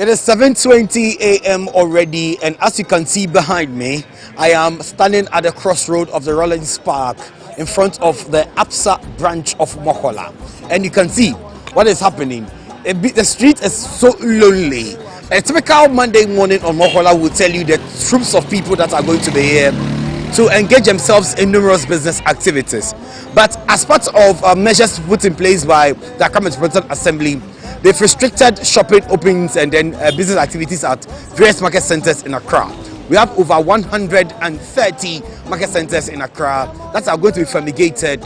It is 7:20 a.m. already, and as you can see behind me, I am standing at the crossroad of the Rollins Park in front of the APSA branch of Mokola. And you can see what is happening. The street is so lonely. A typical Monday morning on Mokola will tell you the troops of people that are going to be here to engage themselves in numerous business activities. But as part of measures put in place by the Accra Metropolitan Assembly, they've restricted shopping openings and then business activities at various market centers in Accra. We have over 130 market centers in Accra that are going to be fumigated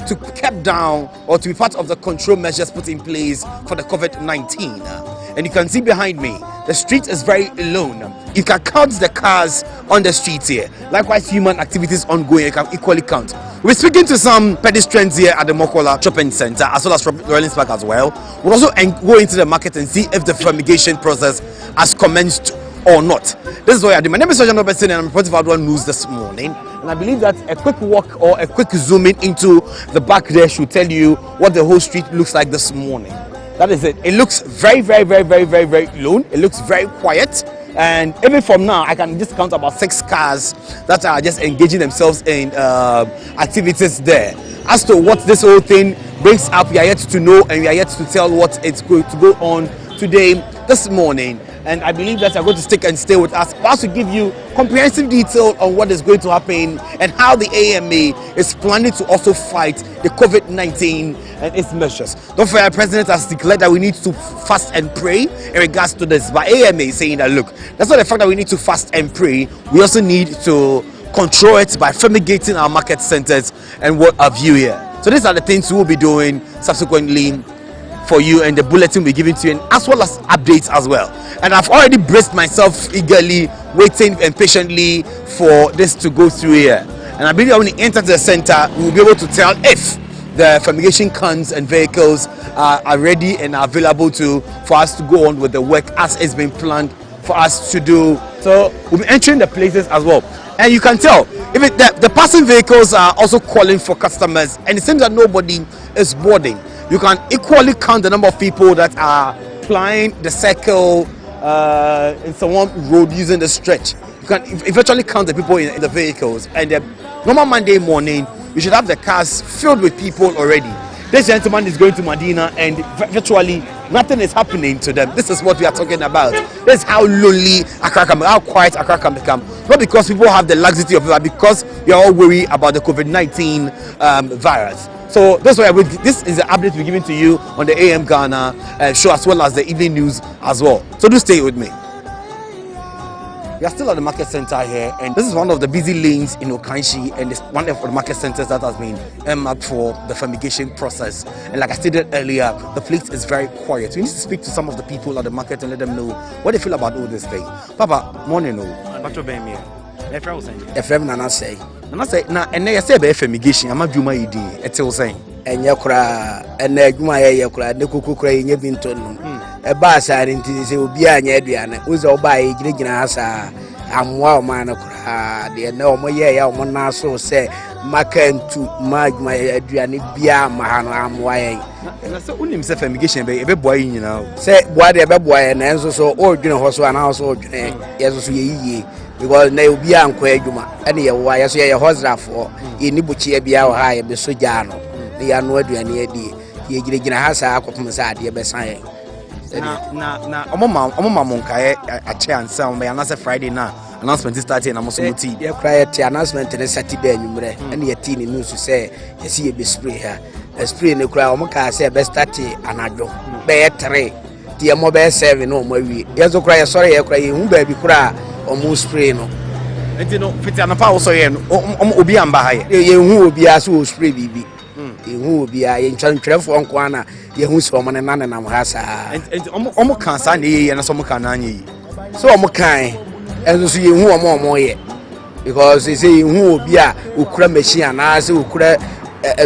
to keep down or to be part of the control measures put in place for the COVID-19. And you can see behind me, the street is very alone. You can count the cars on the streets here. Likewise, human activities ongoing, you can equally count. We're speaking to some pedestrians here at the Mokola Shopping Center as well as Rollins Park as well. We'll also go into the market and see if the fumigation process has commenced or not. This is what I do. My name is Sergeant Robertson and I'm reporting for Adoatv News this morning. And I believe that a quick walk or a quick zooming into the back there should tell you what the whole street looks like this morning. That is it. It looks very lone. It looks very quiet. And even from now, I can just count about 6 cars that are just engaging themselves in activities there. As to what this whole thing brings up, we are yet to know and we are yet to tell what it's going to go on today, this morning. And I believe that you're going to stick and stay with us for us to give you comprehensive detail on what is going to happen and how the AMA is planning to also fight the COVID-19 and its measures. Don't forget, the president has declared that we need to fast and pray in regards to this. But AMA is saying that, look, that's not the fact that we need to fast and pray. We also need to control it by fumigating our market centers and what have you here. So these are the things we will be doing subsequently for you, and the bulletin we're giving to you, and as well as updates as well. And I've already braced myself eagerly, waiting and patiently for this to go through here. And I believe that when we enter the center, we'll be able to tell if the fumigation cans and vehicles are ready and are available for us to go on with the work as it's been planned for us to do. So we'll be entering the places as well. And you can tell, even the passing vehicles are also calling for customers, and it seems that nobody is boarding. You can equally count the number of people that are plying the circle in some road using the stretch. You can eventually count the people in the vehicles. And the normal Monday morning, you should have the cars filled with people already. This gentleman is going to Medina and virtually nothing is happening to them. This is what we are talking about. This is how lonely Accra can become, how quiet Accra can become. Not because people have the laxity of it, but because we are all worried about the COVID-19 virus. So this is the update we're giving to you on the AM Ghana show as well as the evening news as well. So do stay with me. We are still at the market center here, and this is one of the busy lanes in Okanshi, and it's one of the market centers that has been earmarked for the fumigation process. And like I stated earlier, the place is very quiet. We need to speak to some of the people at the market and let them know what they feel about all this thing. Papa, morning. What's your name here? Nana say, and they say fumigation. I'm a Juma ID. It's all saying. And Yakura and Juma Yakura, the Kuku Cray, Yabinton. A bass I didn't say, Ubia and Adrian, who's all by Grigasa. I'm wow man, the no more yeah, one now so say, Macan to Mag my Adrian, Bia, Mahano, I'm why. That's only himself fumigation, baby boy, you know. Say, why the baby boy and answer so ordinary horse and house ordinary, yes, ye. Because they will be unquay Juma, and your wires here, your horse for in Nibuchi, be our high, be so jano. They are no idea near the Yigina has a couple of Masadi, Besai. Now, Monka, a chance, some may announce Friday now. Announcement is starting, and I'm also tea. You cry at the announcement and Saturday, and your teen news to say, you see a be spray here. A spray in the crowd, Moka say, best 30 and I do. Bear 3, the mobile 7, no more. Yes, cry, sorry, I cry, who baby cry. Almost spray no. And you know, fit and a power so Obian by you will be as who spray baby. You will be a channel for Unquana, you who's from an and Amhasa. And almost can't sign and some canani. So I'm kind, and you see who are more yet. Because they say who will be a Ukra machine and as who could a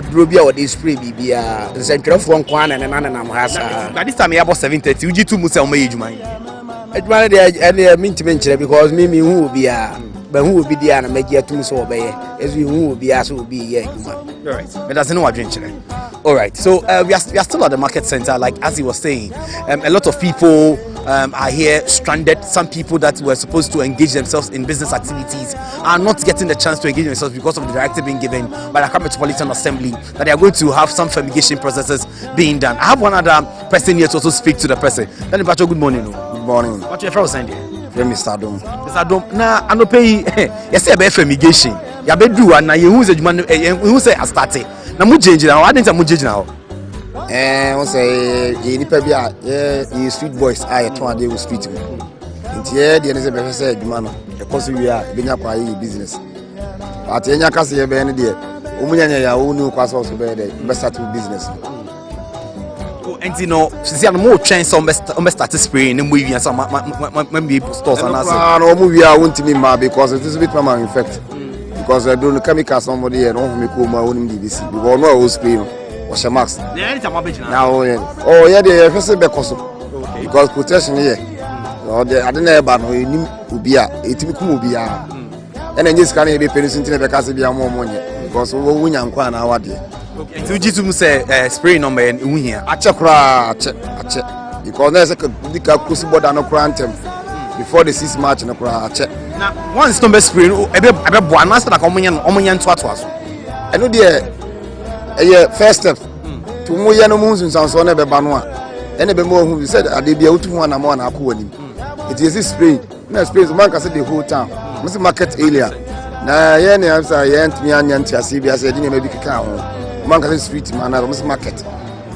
Drubia or this spray baby, the central for Unquana and an Amhasa. By this time, I was 7:30, you do Musa made mine. I'd rather I mean to mention it because Mimi who will be but who will be the and make your two so obey as we who will be as will be here. All right, but that's no adventure. All right, so we are still at the market center, like as he was saying. A lot of people are here stranded. Some people that were supposed to engage themselves in business activities are not getting the chance to engage themselves because of the directive being given by the Accra Metropolitan Assembly that they are going to have some fumigation processes being done. I have one other person here to also speak to the person. Then, good morning. Good morning. What's your first name? Mr. Adom. Mr. Adom. Now, I no pay. Yes, I be fumigation. Ya be do and you who say you say I started. Now, mu change now. I didn't mu change now. We say you be street boys. I turn dey street. Nti here the say be say adwuma no. Because we are be nya kwa business. But enya kase ye be ne dey. Omunyanya ya wo ni kwa so be dey. Be start business. And you know, since I'm more trying some start spraying and moving and some maybe stores and I no movie I want me ma because it is a bit more infect. Because I don't chemical somebody here don't make my own DBC. Because no I was spraying was a max. Now oh yeah the first because protection here. No the I don't know about no you ubia etimi kum ubia. And then just can be pension to because be more money because we wunya nkwa na awade. So you say spray number and we here. Ache because there's a cross border no crantem before the 6 March no cra ache. Now once number spray ebe bo na say na omunyan to aso. I know the first step to mo ya no mo nsunsanso na be ba no a ene be mo hu said ade bia otu ho na mo na akọ wani. It is this spray. Na spray man can say the whole town. Must market area. Na ye ne am say ye ntimi anya ntiase bia say de ne maybe kika ho. Man can street man na market.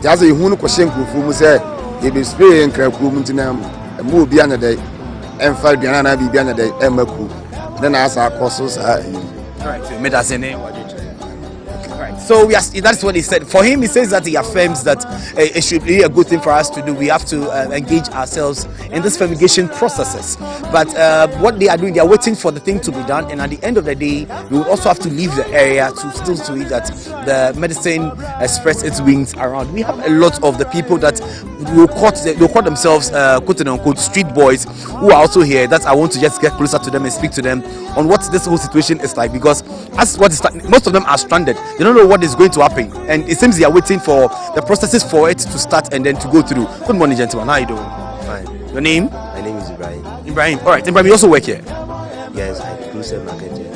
Just a hunu ko shenku fu mu say e be spray nkra ku mu ntina mu obi anya dai em fa bia na bi anya dai em maku then asa akoso sa right me that say name. So that's what he said. For him, he says that he affirms that it should be a good thing for us to do. We have to engage ourselves in this fumigation processes. But what they are doing, they are waiting for the thing to be done. And at the end of the day, we will also have to leave the area to still see that the medicine spreads its wings around. We have a lot of the people that will call themselves quote unquote street boys who are also here. That I want to just get closer to them and speak to them on what this whole situation is like, because as what is most of them are stranded. They don't know what is going to happen, and it seems they are waiting for the processes for it to start and then to go through. Good morning, gentlemen. How are you doing? Fine. Your name? My name is Ibrahim. Ibrahim. All right, Ibrahim. You also work here? Yes, I close the market here.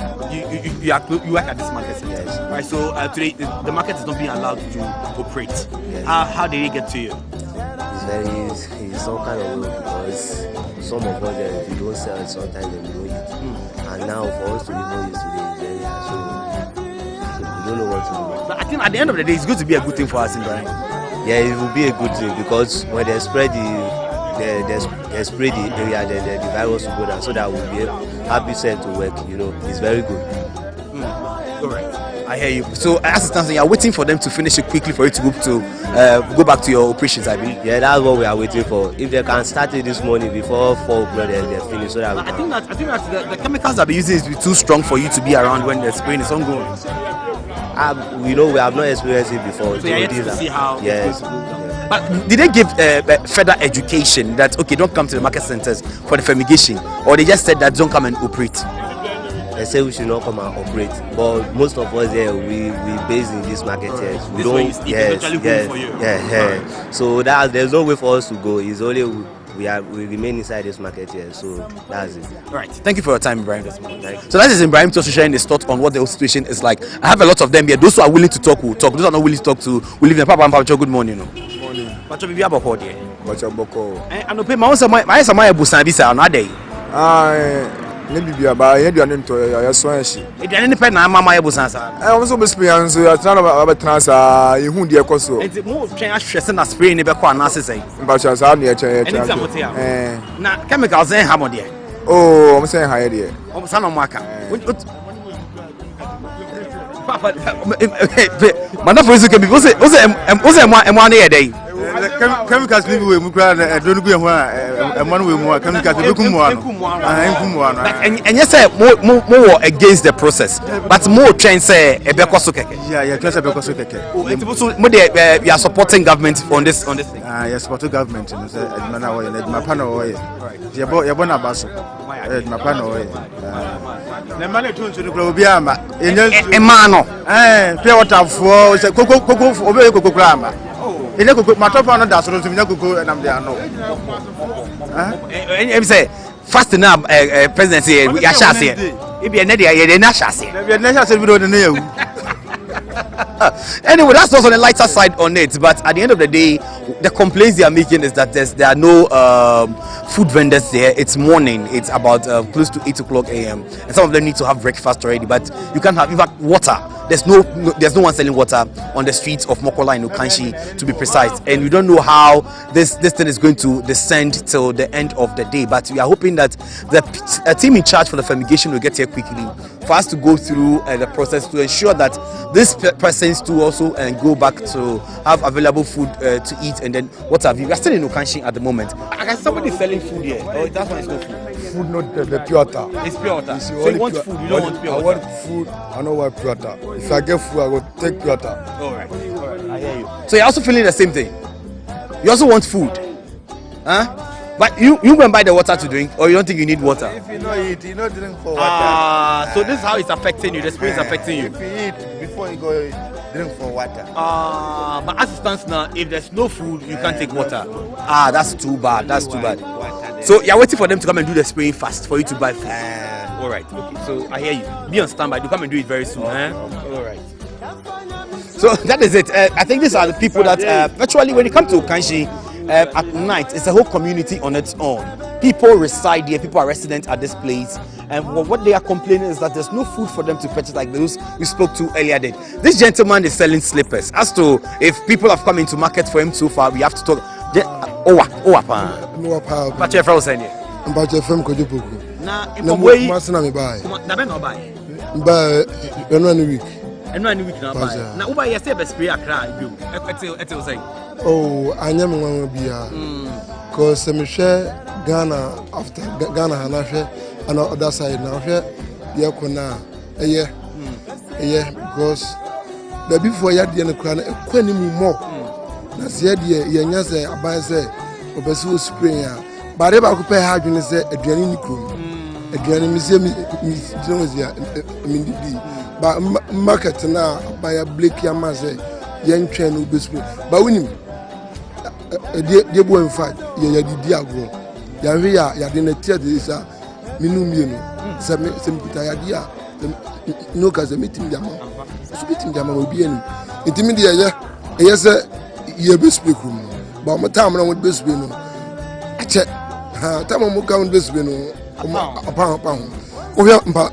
You work at this market? Yes. All right. So today the market is not being allowed to operate. Yes. How did it get to you? It's some kind of way because some of us if you don't sell it, sometimes they don't eat. And now for us to even use today is very hard. So we don't know what to do. But I think at the end of the day, it's going to be a good thing for us, Ibrahim. Yeah, it will be a good thing because when they spread they spray the area, then the virus will go down, so that we'll be happy set to work. You know, it's very good. All right. I hear you. So as it stands, you are waiting for them to finish it quickly for you to go back to your operations, I believe. Yeah, that's what we are waiting for. If they can start it this morning before 4 o'clock, then they're finished. So that we can. I think that the chemicals that they're using is too strong for you to be around when the spraying is ongoing. We know we have not experienced it before. So you're yet to see how. Yes. But did they give further education that okay, don't come to the market centers for the fumigation, or they just said that don't come and operate? They say we should not come and operate, but most of us here we based in this market here. We don't. Yes. So there's no way for us to go. It's only we remain inside this market here. So that's it. All right. Thank you for your time, Ibrahim. So that is Ibrahim to sharing his thoughts on what the whole situation is like. I have a lot of them here. Those who are willing to talk will talk. Those who are not willing to talk to will leave them. Papa, good morning. Good morning. Pacho bibi aboko there. Pacho boko. I no pay my busan bisa na dey. Ne bibia ba ye duane nto ya so anhye e duane ne pe na mama ye busan sa o so be experience ya tana ba transfer ye hu de ekoso enti mo twen ahwe se na spray ne be ko anase sei ba cha sa na ye twen na chemicals en ha mo de o mo say ha ye de o sa no mo aka papa mana for isso que você mo na ye dey chemicals live we mu kra na do nugu ho a man we mu chemicals be kum mo ano and yes mo against the process but mo twen say e be koso keke yeah twen say be koso keke mo dey we are supporting government on this thing yes supporting government no say adman na we na pa na we ye bo na baso na pa na we na man e tun so no kra obi ama e ma no pure water for kokoko obi kokoko ama My top one that's supposed to be and I'm there. No. I'm say fast now, presidency. We are shall say. If you're not there, you're not shall say. You're not saying we don't know. Anyway, that's just on the lighter side on it. But at the end of the day, the complaints they are making is that there are no food vendors there. It's morning. It's about close to 8 o'clock a.m. and some of them need to have breakfast already. But you can't have, in fact, water. There's no one selling water on the streets of Mokola in Okanshi, to be precise. And we don't know how this thing is going to descend till the end of the day. But we are hoping that the team in charge for the fumigation will get here quickly for us to go through the process to ensure that these persons to also go back to have available food to eat, and then what have you. We are still in Okanshi at the moment. I can somebody selling food here. Oh, that's why it's not food. Food, not the pure water. It's pure water. So you want food, you don't want pure water. I want food, I don't want pure water. If I get food, I will take pure water. Alright, I hear you. So you're also feeling the same thing? You also want food? Huh? But you can buy the water to drink, or you don't think you need water? If you don't eat, you don't drink for water. So this is how it's affecting you, the spray is affecting you. If you eat, before you go drink for water. But as it stands now, if there's no food, you can't take water. That's too bad, that's too bad. So you're waiting for them to come and do the spraying fast for you to buy food. Alright, okay, so I hear you. Be on standby, you come and do it very soon. Alright. So that is it. I think these are the people that virtually when it comes to Okanshi, at night, it's a whole community on its own. People reside here, people are resident at this place, and what they are complaining is that there's no food for them to purchase like those we spoke to earlier. This gentleman is selling slippers. As to if people have come into market for him so far, we have to talk. But your friend saying it. But your friend could you book? Now, if I'm way, me buy. Buy. Week. And one week now buy. Now, Uber yes, a spray a cry. It's saying. Oh, I never want to be here. Because I'm share Ghana after Ghana and I share on the other side now. Yeah, because the before you had the crown, a quenny more. That's the idea. You say, I buy say, Obesu spring. But if I could pay hard, you say, a drain a drain museum, but market now by a black yamase, young train will be spring. But when you dear boy, in fact, you did Diago. Yavia, Yadina Theatre is a minumino, some idea. No, because the meeting Yama. Meeting Yama will be in intermediate. Yes, you be speaking. But my time I would be speaking. I check. Time I come and be speaking. A pound. Oh, yeah, but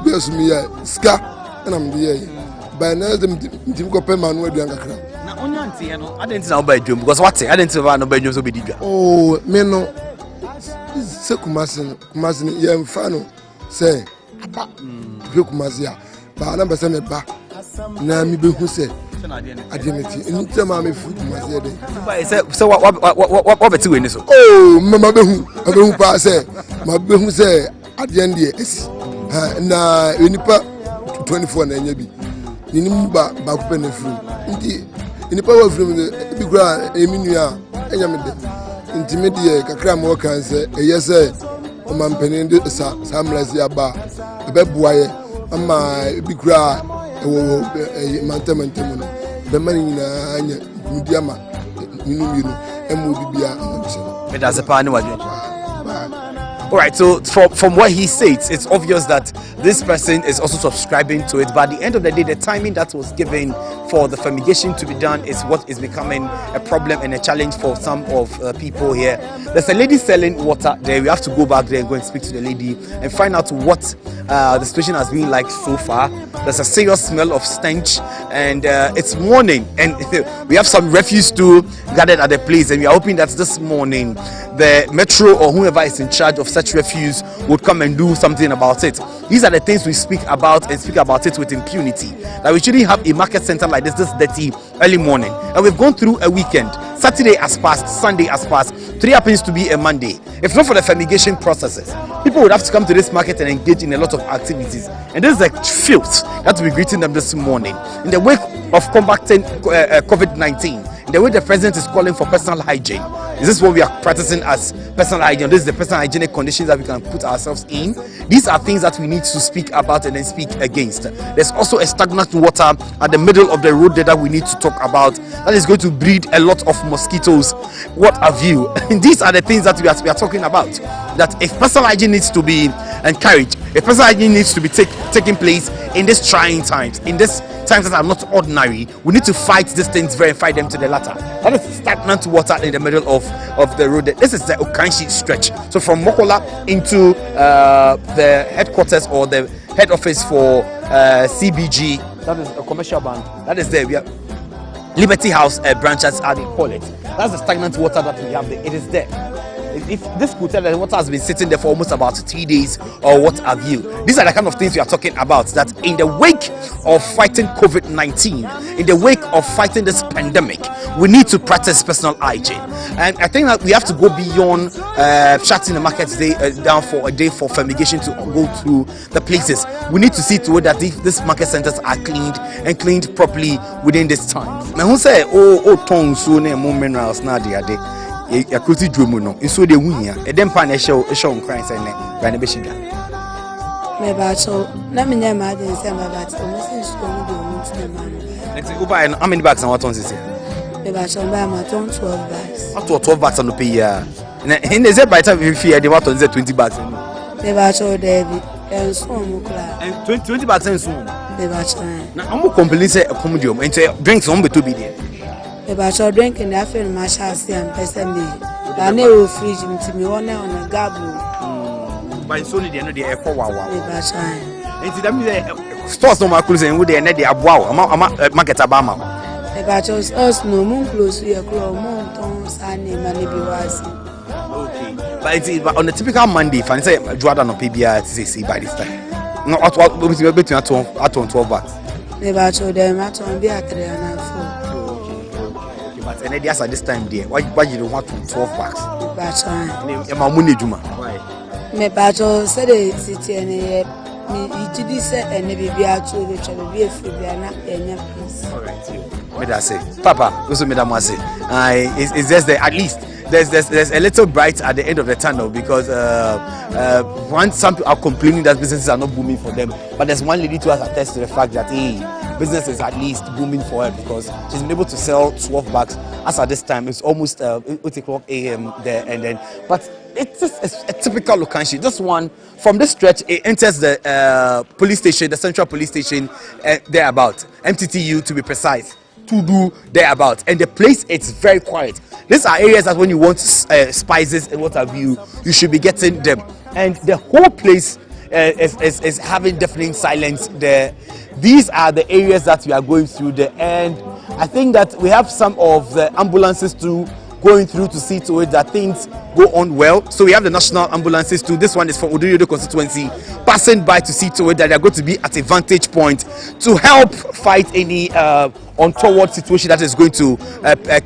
there's me a scar, and I'm the by now. Them go pay man with younger crowd. Now, on your auntie, I didn't know by June because what's it? I didn't know by June. So be diga. Oh, me no. Say Kumasin, yeah, fano. Say, Kumasia. But I never say me back. Now me be who say. Identity. In time I me food Kumasia. So what between in this? Oh, Mama Behu pass say. My Behu say at the end yes. Na unipa 24 na nyabi. Ni ba ku pen free. Nti unipa wa free me bi gra eminua enyamede. Intimidie kakra mo kan say eyese o man penin de sa samlasi aba. Ebe buaye ama bi gra ewo mantementemu no. Be mani na anya mudiama minumiro emu bibia amse. It has a pan All right, so from what he says, it's obvious that this person is also subscribing to it. But at the end of the day, the timing that was given for the fumigation to be done is what is becoming a problem and a challenge for some of people here. There's a lady selling water there. We have to go back there and go and speak to the lady and find out what the situation has been like so far. There's a serious smell of stench, and it's morning, and we have some refuse too gathered at the place, and we are hoping that this morning the metro or whoever is in charge of such refuse would come and do something about it. These are the things we speak about, and speak about it with impunity. That we shouldn't have a market center like this dirty early morning. And we've gone through a weekend. Saturday has passed, Sunday has passed. Today happens to be a Monday. If not for the fumigation processes, people would have to come to this market and engage in a lot of activities. And this is like filth that will be greeting them this morning in the wake of combating COVID-19. the way the president is calling for personal hygiene, is this what we are practicing as personal hygiene? This is the personal hygienic conditions that we can put ourselves in. These are things that we need to speak about and then speak against. There's also a stagnant water at the middle of the road there that we need to talk about. That is going to breed a lot of mosquitoes. What have you? And these are the things that we are talking about. That if personal hygiene needs to be encouraged, if personal hygiene needs to be taking place in these trying times, in this times that are not ordinary, we need to fight these things, verify them to the latter. That is stagnant water in the middle of the road. This is the Okanshi stretch. So from Mokola into the headquarters or the head office for CBG, that is a commercial bank, that is there. We have Liberty House branches, as they call it. That's the stagnant water that we have there. It is there. If this could tell that water has been sitting there for almost about 3 days or what have you. These are the kind of things we are talking about, that in the wake of fighting COVID-19, in the wake of fighting this pandemic, we need to practice personal hygiene. And I think that we have to go beyond shutting the markets down for a day for fumigation to go to the places. We need to see to it that these market centers are cleaned and cleaned properly within this time. Who say tongue soon minerals now the other. Yakuti Drumu no, so the winner, a dempan show crying and Rana Bishida. Maybe so, let me know my days and my bats, almost in school, to the man. Let's go buy how many bags and what on this year? Maybe I shall buy my 12 bags. Up to 12 bags on the pay. And they said by the time we fear the what on the 20 bags. Maybe I shall David and so and 20 bags and soon. Maybe I shall. Now I'm more complete a comedium and say drinks on to be there. If I shall drink in the film, my shall see and person me. I never freeze him to me on a gabble. By Sony, the end of the air for wow. If I shall. And to them, stores no more closing with the end of the wow. I'm market Abama. If I chose us no moon close to your claw, moon tones, and money be wise. Okay, but it's on the typical Monday, if I say Jordan or PBR to say by this time. No, what will be between at 12 bucks. If I told them at on be at 3 and 4. But and at this time, dear, why you don't want 12 bucks? But my money, Juma. Why? Me battle said the city and me to this and maybe be out to the trouble be a free and a piece. All right, me that say, Papa, also me that say, it's just that at least there's a little bright at the end of the tunnel because once some people are complaining that businesses are not booming for them, but there's one lady who has attested to the fact that business is at least booming for her because she's been able to sell 12 bags. As at this time, it's almost 8 o'clock a.m. there, and then but it's just a typical location. This one from this stretch, it enters the police station, the central police station, thereabout, MTTU to be precise. To do thereabout, and the place it's very quiet. These are areas that when you want spices and what have you should be getting them, and the whole place is having deafening silence there. These are the areas that we are going through there, and I think that we have some of the ambulances too going through to see to it that things go on well. So we have the national ambulances too. This one is from Oduyodo constituency, passing by to see to it that they are going to be at a vantage point to help fight any untoward situation that is going to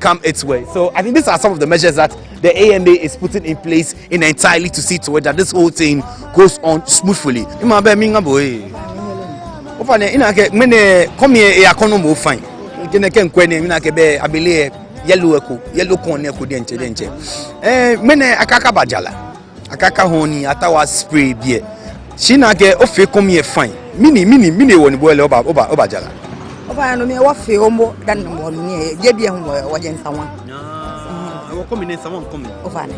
come its way. So I think these are some of the measures that the AMA is putting in place entirely to see to it that this whole thing goes on smoothly. Yellow corn denche. Mene akaka bajala. Akaka honey atawa spray beer. She na get ofe come here fine. Mini woni boile oba bajala. Oba no me wa fe omo dan mo ni je bia ho wo je nsawa. Wo come ni nsawa come. Oba ne.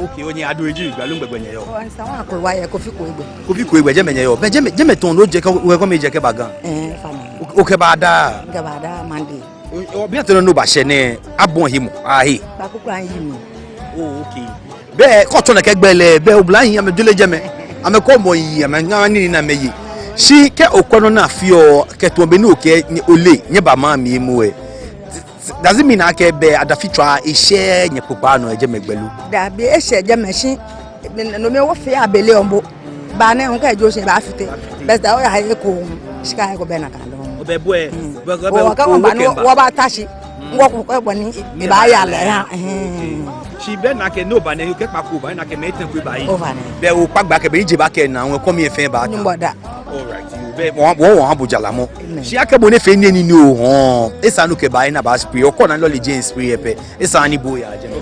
Okay, onye adoeji igbalu ngbegbenye yo. O nsawa ko wa ye kofi ko egbe. Kofi ko egbe je menye yo. Be je me ton lo je ka we come je ke bagan. Fa ne. O ke bada. Ga bada mande. Obi atoro no ba she ne abon himo. Ahi. Ba ku kran yi mi. Oh, okay. Be ko to na ke gbele be oblan yi amedule je me. Ame ko mo yi ame nwa ni na meyi. Shi ke okono na fio ke to be no ke ole nye ba ma mi mu e. Does it mean I can be at the future a share nye popa no eje megbelu? Da be e share je machine no me wo fe abele ombo. Ba na nka ejo se ba fite. Best da o ya he ko shika ko be na kan do. Obe boy. Wo ka ba no wo ba tashi. Ngo ko ko boni e ba ya le ha. She be na ke no ba na you get back over na ke me ten ku ba yi. Over na. Be o pagba ke be ije ba ke na won come here fe ba. All right. Wo Abujalamo. She akabone fe ni no ho. Esa no ke ba na ba spray. O ko na lolly Jane spray epe. Esa ani boya agent.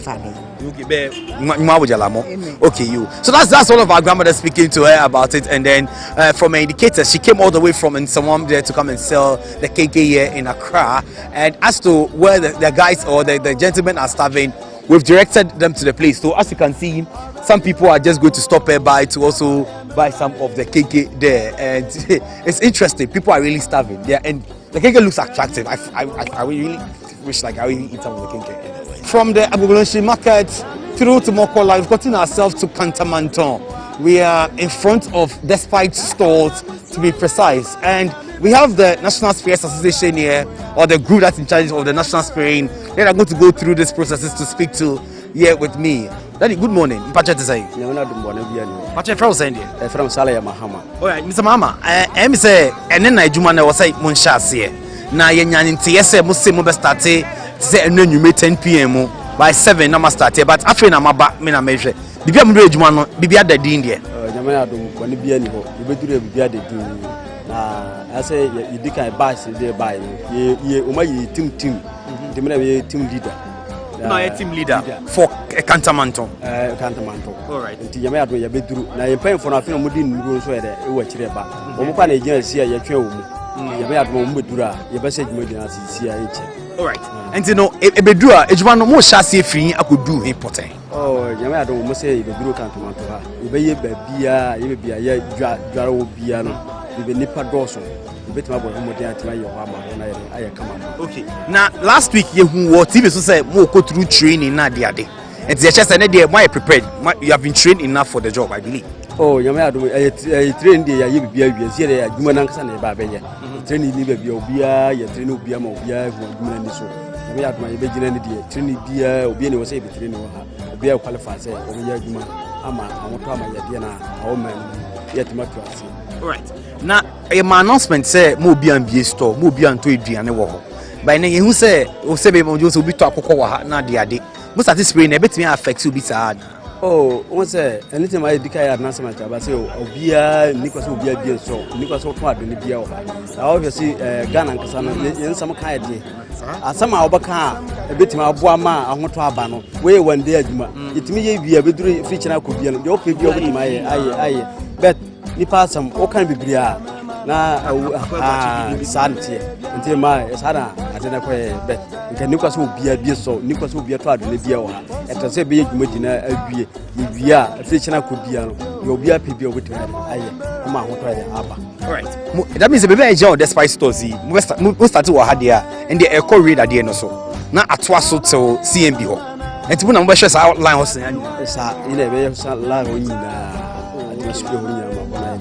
Okay, you. So that's one of our grandmothers speaking to her about it, and then from an indicator, she came all the way from someone there to come and sell the KK here in Accra. And as to where the guys or the gentlemen are starving, we've directed them to the place. So as you can see, some people are just going to stop here by to also buy some of the KK there, and it's interesting. People are really starving there, and the KK looks attractive. I really wish like I really eat some of the KK. From the Agbogbloshie market through to Mokola, we've gotten ourselves to Kantamanton. We are in front of Despite stores, to be precise, and we have the National Sprayers Association here, or the group that's in charge of the national spraying. They are going to go through these processes to speak to here with me. Daddy, good morning. Mpache to say. Mpache from saying here. From Salaya Mahama. All right, Mr. Mama. I say, and then I do man was say Monshas na yenyan nti yese mo se mo be start say enwume 10 pm by 7 na ma start but afre na maba me na mehwe bibia mo do adwuma no bibia da din de nyame adom bone bia ni ho yebeduru bibia da din na ase yidika bass dey buy ye o ma yi team de me na ye team leader no ye team leader for Kantamanton all right nti nyame adom yebeduru na ye pen for na afre mo di nuru so ye de e wa kire ba o mo kwa na ejina sia ye twa o mu yebe adom mo bedura yebe se djuma dina sia ye che all right and you know ebedura ejuma no mo hyase efiri akodu important oh nyame adom mo se ebeduru Kantamanton ha yebe ye babia yebe bia ye dware wo bia no yebe nipa doso yebe tima bo mo dia tima ye ho ama na ye aye kama okay na last week ye hu wo TV so say mo go through training na de ade and the chest na dey more prepared you have been trained enough for the job I believe. Oh nyame adom train dey ya ye bibia wiase dey adwuma nankasa na ba beye training ni bibia obia ye train obia ma obia hu adwuma ni so nyame adom ye begina ni dey training dia obia ni wo say be training wo ha obia qualify say o ye adwuma ama amoto ama ye dey na awo man ye tomato ase all right na my announcement say mo obia mbie store mo obia nto eduane wo ho by na ye hu say o say be mo jo so obi to akokọ wo ha na de ade mo start spray na betimi affect obi sa na. Oh, one say anything I did I answer my job. I say Obia, Nicholas will be a beer so Nicholas will try to be over. I obviously Ghana and Kasana in some kind of day. As some Albaka, a bit my Boama, I want to Abano, way one day, it may be a bit feature I could be on the open view of my but Nipa some all kind of beer. Na sanity until my Sada atena kwa bet nka Nicholas will be a beer so Nicholas will be a try to be over. Et say be Medina abie bia feature could be no you be a PB with aye ma ho try aba all right that means be be on the spice stores we start to ha there and the echo reader there no so na atwa so till CMB ho enti bu na mo be share outline ho sen sa ile be sa la ho nyina atwa ho nyina ma bona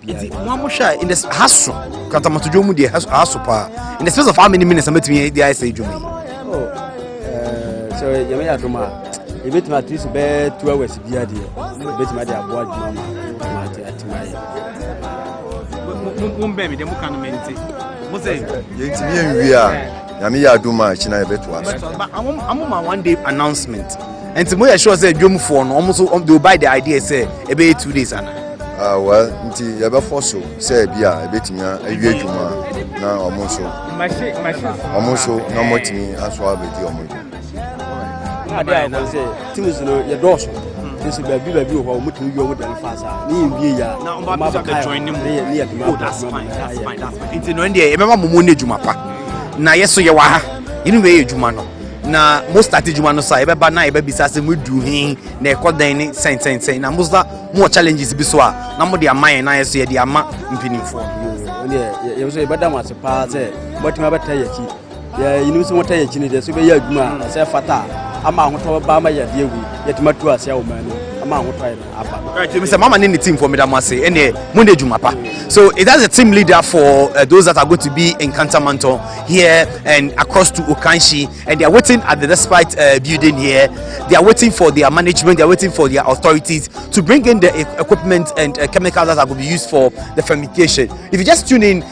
ile mo share in this haso Kantamanton jomu de haso pa in the space of how many minutes am between the I say jomu oh so yame adoma e betima at least be 2 hours bia de e betima de abo aduma ma atimai mo be me de mo kan mente mo say yentimi enwi a yame ya aduma china e beto aso I'm one day announcement and to mo sure say dwom for no almost they buy the idea say e be 2 days ana well nti ya be force say bia e betimi awie aduma na omonso na motimi aso abedi omonso I say things no your doors this baby ho mutumi wi omo dan fasa ni wie ya na umba ka join him oh that's fine it's no ndie e mema momo na juma pa na yeso ye wa ha inu we ejuma no na most start ejuma no sa e be ba na e be bisa se mudu hin na e kodan ni sen na musta mo challenges bi so a na mo de aman na yeso ye de ama mpinimfo ye so e be da ma se pa se motima beta yaki ya inu so mota yaki ni de so be ya adwuma se fata ama ahoto ba ma ya de ewu yetimatu ase a wo ma no ama ahoto ai na aba right Mr. Mama ni team for me that must say ene Monday juma pa so it has a team leader for those that are going to be in Kantamanton here and across to Okanshi and they are waiting at the Despite building here. They are waiting for their management, they are waiting for their authorities to bring in the equipment and chemicals that are going to be used for the fermentation. If you just tune in,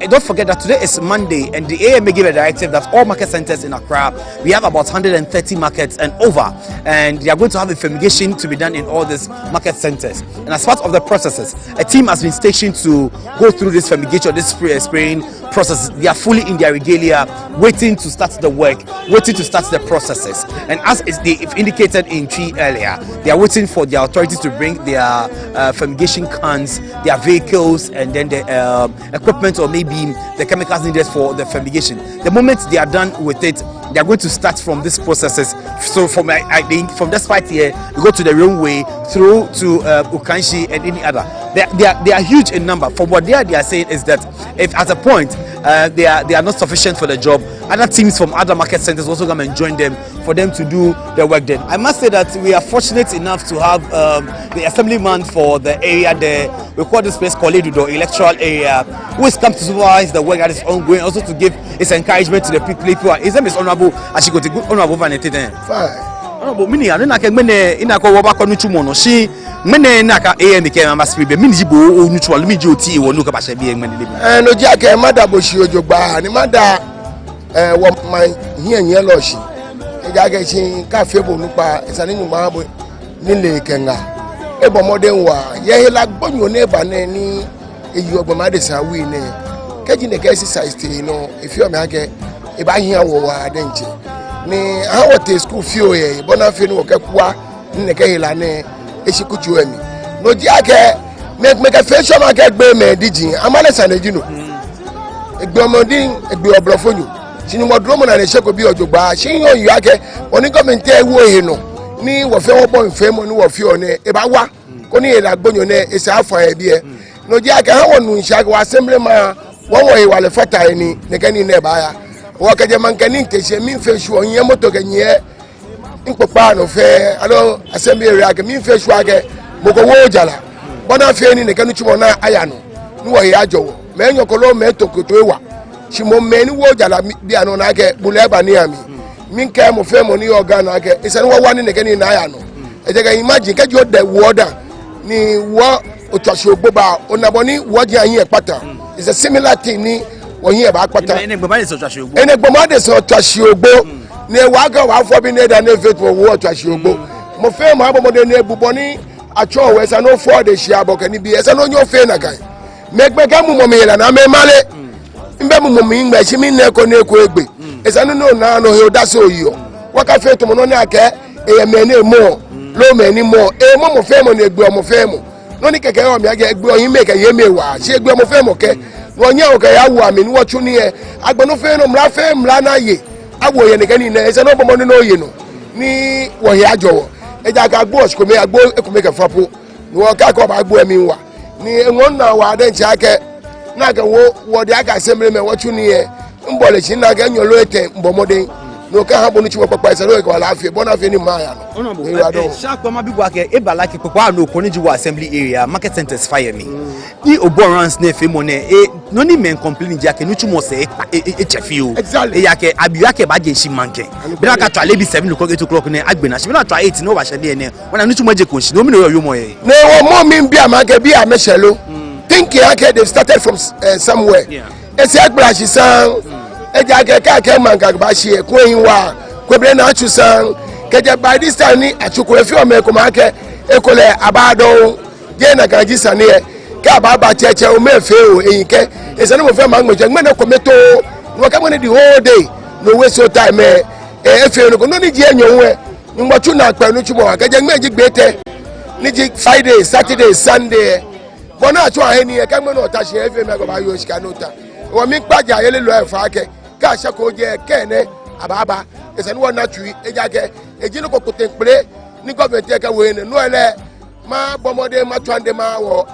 don't forget that today is Monday and the AMA gave a directive that all market centers in Accra, we have about 130 markets and over, and they are going to have a fermentation to be done in all these market centers. centers. And as part of the processes, a team has been stationed to go through this fumigation, this spraying process. They are fully in their regalia, waiting to start the work, waiting to start the processes. And as they've indicated in Tree earlier, they are waiting for the authorities to bring their fumigation cans, their vehicles, and then the equipment or maybe the chemicals needed for the fumigation. The moment they are done with it, they are going to start from these processes. So from this part here, we go to the railway through to Ukanshi and any other. They are huge in number. From what they are saying is that if at a point they are not sufficient for the job, other teams from other market centers also come and join them for them to do the work then. I must say that we are fortunate enough to have the assemblyman for the area there. We call this place Koledudo electoral area, who is come to supervise the work that is ongoing, also to give his encouragement to the people. His name is Honorable Ashikoti, good Honorable Vanity then. Fine. Honorable, mini I don't know inako wabako nuchumono she mene naka AM became must be minijibo neutral mijoti or look about be and no jack mother bush yojoba ni mother what my here in yellow she a cafe bonupa is an inumable nile kenga ebo modern wa ye like bon your neighbor nani you are madison we ne catching the exercise you know if you are me if I hear what denche ni how at school feel ye bona fe no kakwa ne kahila ne eshikuchu emi no jake make a facial market be me digin amale sanejino egbe omodin egbe obrofonyu sini modromo na sheko bi ojogba shin yo yake oni government ewo ehe no ni wo fe wo bo nfe mo ni wo fi one e ba wa ko ni ela gbonyo ne ese afan e bi e no jake ha wonu nshage wa assembly ma won wo e wale fata ni ne kani ne ba ya wo kaje man kani nkese mi fe shu onye moto kenye nkpopa no fe alo assembly area ke mi fe shu age mo ko wo jala bona fe ni ne kanu chumo na aya no ni wo ya jowo me nyokolo me tokoto ewa chimo me ni wo jala bi anu na age buleba ni ami mi nke mo fe mo ni organ na age ise ni wo wani ne kani na aya no e je ga imagine ke jo de woda ni wo otwase ogboba onaboni wo je ayin e pata is a similar thing ni oyin e ba pata ene gboma de so twase ogbo ene gboma de so twase ogbo ni wa ga wa fo bi ne da na faith wo twase ogbo mo fe mo abomode na ebubo ni acho we sa no for de shia boka ni bi esa no nyo fe na kan megbe ga mu mo mi la na me male mbe mu mo mi ngba shi mi na eko egbe esa no na no he da so yi o waka fe to mo no na ke e me na mo lo me ni mo e mo fe mo na egbe mo fe mo no ni keke o mi age egbe oyin me ke ye me wa shi egbe mo fe mo ke no nya o ke ya wu ami ni wo chu ni e agbe no fe no mra na ye awo ye ne ke ni na esa no mo no ye no ni wo ya jowo eja ka gbo osikome agbo ekume ke fapo no ka ko ba gbo emi wa ni enwon na wa de nchi ake na ga wo de aka semre me wo chu ni e mbole chi na ga nyolo ete mbomode no ka ha bonu chi papa ise lo ke wala afie bona afie ni ma ya no sharp ma bi gwa ke e ba like papa no ko ni ji wa assembly area market centers fire me ni oborans na efe mo ne e no ni men complain ji ake no chu mo se e chefi o e ya ke abiya ke ba je shi manke bi na ka to ale bi 7 o'clock 8 o'clock ne agbena shi bi na to 8 no ba she de ne wona no chu mo je ko shi no mi no yo mo ye ne wo mo mi bi amake bi ameshelo think yake they started from somewhere ese agbra shi san eja ke man ka ba shi e ko yin wa kwebre na achu san keje by this time ni achuko efi o me ko ma ke ekole abado je na kan ji san ne ka ba cheche o me fe o eyin ke ese no mo fe ma ngmeje ngme na kometo no ka mo ni the whole day no waste your time efe no no ni ji enyo we ngbochu na pe no chumo keje ngme ji gbete ni ji Friday Saturday Sunday bona achu aheni e ka mo no ta se efe me ko ba yo shika no ta o mi paja yele lo e fa ke ka se ko je kene ababa ese ni wona tui ejage ejinu ko kotenpre ni government e ka we ne no ele ma bomode ma twande ma wo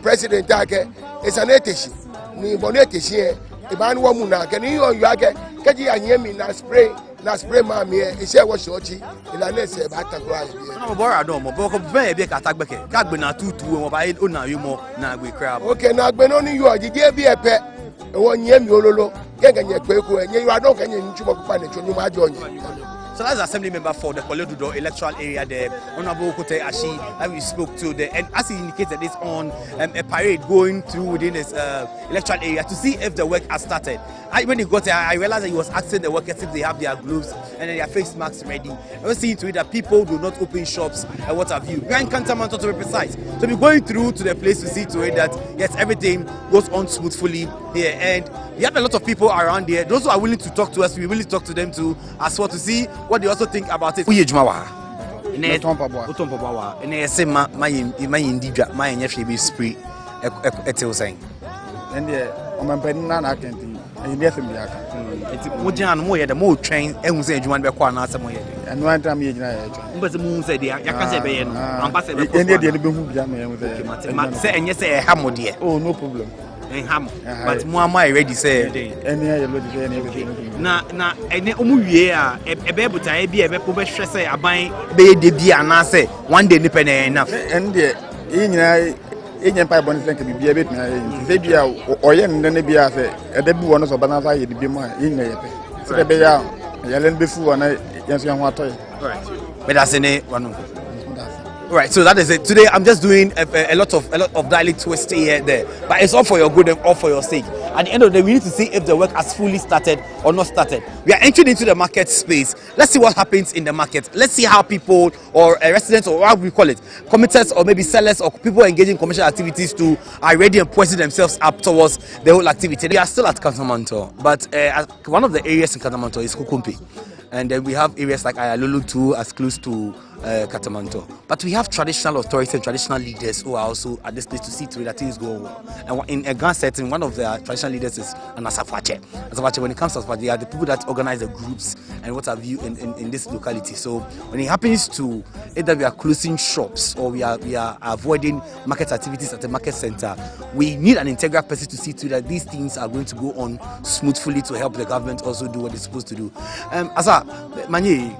president ake ese na eteshi ni bona eteshi e ba ni wo mu na ke ni yo yo ake keji anyemi na spray ma mi e ise wo shochi ila na ese ba takro aye bi no bora do mo boko be bi ka tagbeke ka gbe na tutu won ba o na yo mo na gbe crab okay na gbe no ni yo jije bi epe e won nyemi ololo kenga nye kweku enye yo adon kenye nchumo kupa ne chonyu ma ajo onye So that's the assembly member for the Koledodo electoral area, the Honorable Kote Ashi, that we spoke to. And as he indicated, it's on a parade going through within his electoral area to see if the work has started. When he got there, I realized that he was asking the workers if they have their gloves and then their face masks ready. I was seeing to it that people do not open shops and what have you. We are in Cantonment, to be precise. So we're going through to the place to see to it that yes, everything goes on smoothly here. And we have a lot of people around here. Those who are willing to talk to us, we really talk to them too as well to see what they also think about it. Oh, no problem. But Muama already said na ene omuwie a ebebuta e bia ebeko be hwese aban be de bia na say one day nipa na enough and the Indian pipe bonus and be a bit. They be a or yen then be a debut one of Banasa, you'd be more in the so they be out. Yellen before and I yes, young water. Right. But that's in it one. Right, so that is it. Today I'm just doing a lot of dialect twisting here there, but it's all for your good and all for your sake. At the end of the day, we need to see if the work has fully started or not started. We are entering into the market space. Let's see what happens in the market. Let's see how people or residents or how we call it, committers or maybe sellers or people engaging in commercial activities too are ready and poising themselves up towards the whole activity. We are still at Kantamanto, but one of the areas in Kantamanto is Kukumpi. And then we have areas like Ayalulu too, as close to Katamanto. But we have traditional authorities and traditional leaders who are also at this place to see to it that things go well. And in a grand setting, one of the traditional leaders is an Asafache. Asafache, when it comes to Asafache, they are the people that organize the groups and what have you in this locality. So when it happens to either we are closing shops or we are avoiding market activities at the market center, we need an integral person to see to it that these things are going to go on smoothly to help the government also do what it's supposed to do. Asa, Manye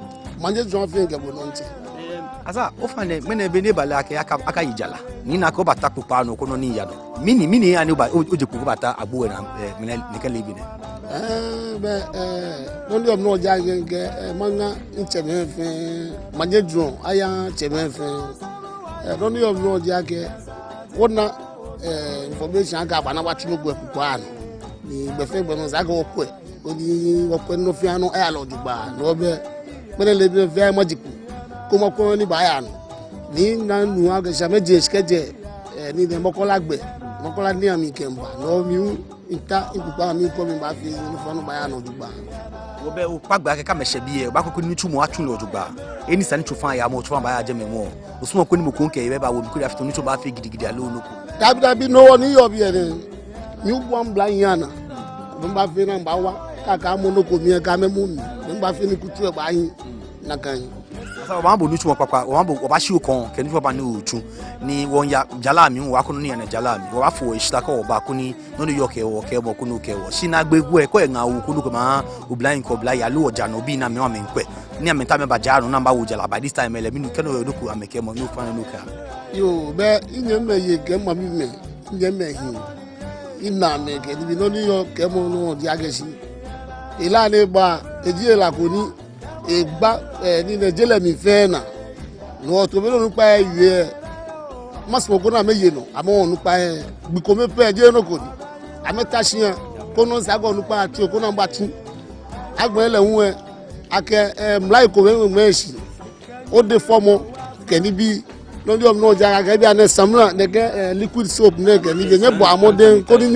don't think about it. Asa, often when a benebala aka yijala, Nina Kobata Kupano, Kononi Yano, Mini, I knew by Ujukubata, Abu and Nickel living. Don't you know Jagging, Manga, Inchemefe, Manjedron, Aya, Chemefe. Don't you know Jagge? What not information I got, and I watch you go to Pan. The famous I go quick. When no piano airload bar, no bear, when I live very magical. Come up only by an. Nina Nuaga Samaji sketch, neither Mokolagbe, Mokola near me came by. No mu, inta, me coming back in front of Bayano to bar. Obe pack back a camera, back could need to watch you to bar. Any sun to find a more from by a Jimmy Moore. Usmo Kunimukunke, ever would could have to need to buy figgy alone. That be no one of you. You one blind yana. Number Finan Bawa, Kakamono, Mia Gamemun, number Fini Kutu by Nakan. Wambo nuchu papa wambo wabashi ukon kenu papa ni uchu ni wonya jalami wako ni na jalami wafo ishaka obako ni no New York e wo ke mo kunu ke wo shina gbegu e ko e nga ukunu ko ma ublain ko bla ya lo oja no bi na me wa menkwe ni amenta me bajaro number wo jala by this time ele mi kenu e doku ameke mo no fan no ka yo be inye me ye ke ma mi me inye me hin ina me ke ni no New York ke mo no di agesi ila le ba eji la ko ni egba ni Nigeria mi fe na no to be no pa ewe masmo ko na meye no amo no pa bi ko me pe je no ko ni ameta sian ko no sa go no pa ti ko na ba ti agbon ele hu e ake mlai ko me si o de formo ke ni bi no di no ja ga bi an samra de ke liquid soap ne ke ni je bo amode ko ni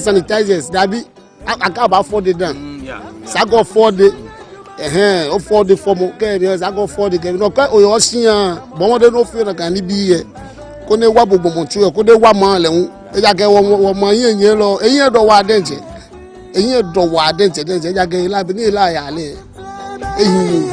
sanitizers dabi aka ba 4 day dan sa go 4 day o 4 day form ke bi sa go 4 day ke no ka o yo sian bo mo de no fi na kan ni bi ye ko ne wa gbogbo mo tu ko de wa ma le hu e ja ke wo mo yin lo eyin do wa denje eyin do wa denje denje ja ke ila bi ni ila ya le eyin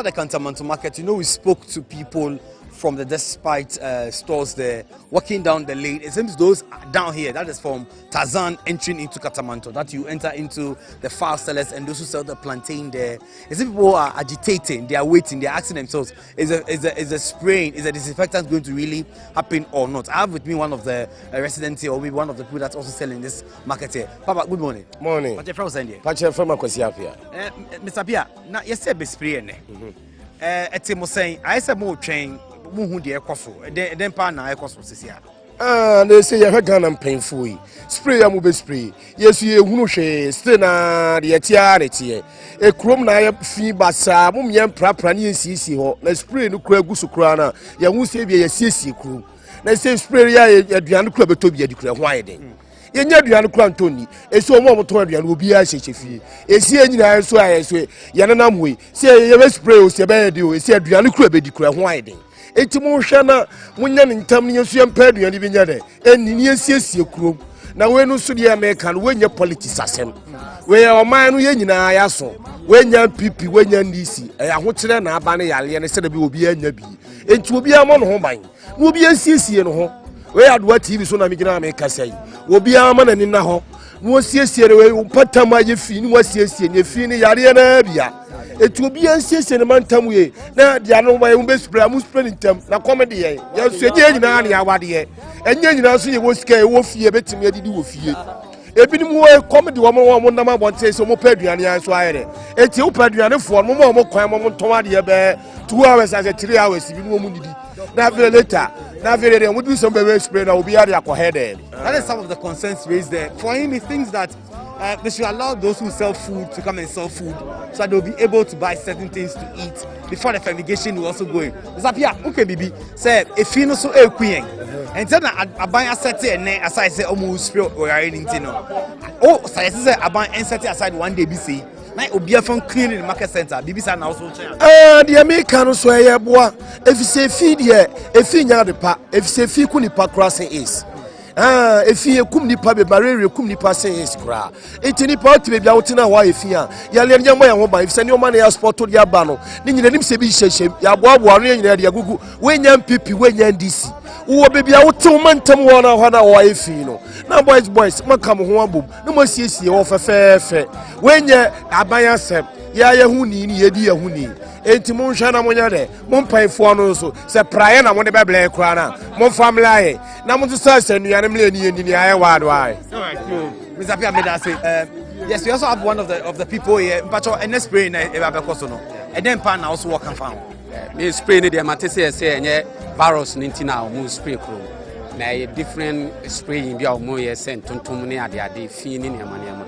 the Kantamanto market, we spoke to people from the Despite stores there, walking down the lane. It seems those down here, that is from Tazan entering into Katamanto, that you enter into the file sellers and those who sell the plantain there. It seems people are agitating, they are waiting, they are asking themselves, is a spraying, is a disinfectant going to really happen or not? I have with me one of the residents here, or maybe one of the people that's also selling this market here. Papa, good morning. Morning. What's your friend saying here? Pache from Akwasiapia. Mr. Pia, now you said be spraying. Etimo saying, I said more train, who the aircraft, then pan aircraft was here. They say you have gone and painful. Spray a move spray. Yes, you who say, Stena, the etiarity. A chrome na fee basa, Mumian Praprani and CC, let's spray no crab gusukrana, ya won't say be a CC crew. Let's say spray a Diana Club to be a declare winding. You know, Diana Crantoni, a so more to Adrian will be a fee. A see any so I say, Yanamwe, say you spray or say, say Diana Club declare winding. Etimoshana munyan ntam ne so yempadu ya bi nyade enni esiesie krom na we no so de American we nya politics asem we oman no ye nyina ya so we nya PP we nya ndisi ahokere na aba ne yale ne se da bi obi anya bi enti obi ama no ho ban na obi esiesie no ho we Adoatv so na me gina America sai obi ama na ni na ho no esiesie we patama ye fi ni wasiesie ne fi ni yare na bia etu obi ansiesie ne mantam we na dia no ba yum be spray am spray ntam na comedy ye ya so ye nyina na awade ye enye nyina so ye wo sika ye wo fie betimi adidi wo fie ebi ni mo comedy wo mo nam abonte so mo paduane an so ayere eti wo paduane fo mo kwan mo nton ade ye be 2 hours as 3 hours bi mo nidi na very later na very there we do some be spray na obi ade akohede. That is some of the concerns raised there. For him, he thinks that they should allow those who sell food to come and sell food so that they'll be able to buy certain things to eat before the fumigation will also go in. Zapia, okay, baby, say if you know so a queen and then I buy a set and as I say, almost spray or anything. Oh, so I say I buy and set aside one day, BC. Now, Obia from cleaning the market center, BBC and also the American so ya boy. If you say feed here, if you nya the pa, if you say feed kuni pa crossing is. If you kum nipa be barrier kum nipa say is kra. Eti nipa oti be bia wotina wa efia. Ya le nyama ya hoba if say no man ya sport to dia ba no. Ni nyina nim se bi hyehye. Ya boa boa no nyina dia gugu. We nya mpipi we nya ndisi. Wo be bia wotu mantam wona hona wa efi no. Na boys makam ho abom. No masiesie wo fefefe. We nya abanya sem. Ya hu ni ni yedi hu ni. Enti mo nhwa na mo nya de mo mpanfo no so se praye na mo de beble kra na mo family aye na mo so say nuane mle ni aye wado aye. All right, Mr. Pia made us say yes, we also have one of the people here mpacho and spray na e ba bekoso no and then pan na also work and found me spray ni de mate say enye virus ni ntina mo spray kro na a different spraying bia mo ye sent tontom ne ade fi ni ne ama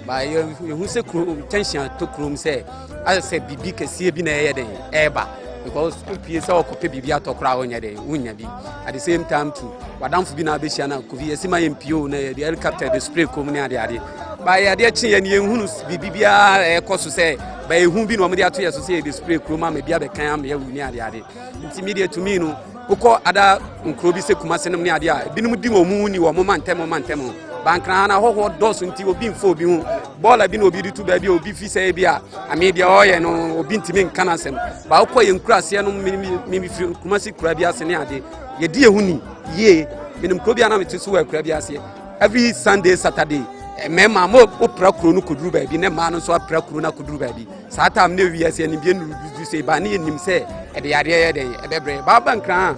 ba you who say tension to krom say I said bibi kese bi na ye den eba because pie say okope bibi atokra onya den unya bi at the same time too wadamfo bi na abehia na kofi yesima MPO na the helicopter the spray kom ne ade ba ye ade chi ye ne ehunu bibi bia ekoso say ba ehun bi no mo de ato ye so say the spray kroma me bia be kan am ye wu ne ade intermediate to me no ukọ ada nkro bi se kumase nem ne ade a binum di wo mu ni wo mo mantem bankrana ho dos nti obi mfo obi hu bola bi no obi di tu ba bi obi fi say bi a amedia oye no obi ntimi nkana sem ba ukọ ye nkurase no mi fi kumase kura bi ase ne ade ye di ehu ni ye minim kro bi ana meti so wa kura bi ase every Sunday Saturday mema mo opra kro no koduru ba bi ne ma no so opra kro na koduru ba bi sa tam ne wi ase ne bi enu du say ba ne nim say e de yare ye de e bebre ba bankran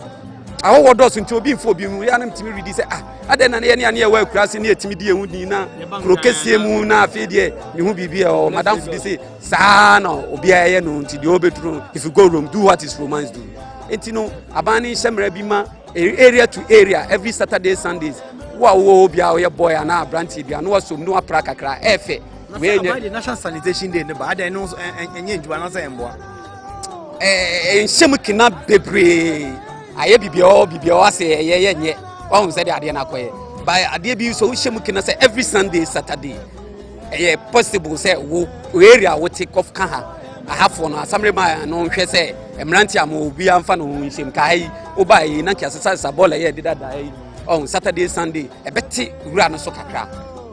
awo dos nti obi mfo obi mu ya na mtimi redi say ade na ne ne wa kurase ne etimi di ehu ni na krokesie mu na afi de ne hu bibia o madam fudi say sa no obi aye no nti de obetru if you go Rome do what is Romans do enti no abani semra bi ma area to area every Saturday Sundays wa wo obi a ye boy na branch bia no wasom no apra kakra efe we the national sanitation day ne ba ade no enye njuba na say emboa enhyem kina bebre aye bibia o ase ye nye won say the ade na koye by ade bi so hyem kina say every Sunday Saturday possible say wo area wo take off kan ha ahafo no asamre ma no hwe say emranti am obi amfa no hyem kai obai na kiasesa sabola ye didada on Saturday Sunday ebeti wura no so kakra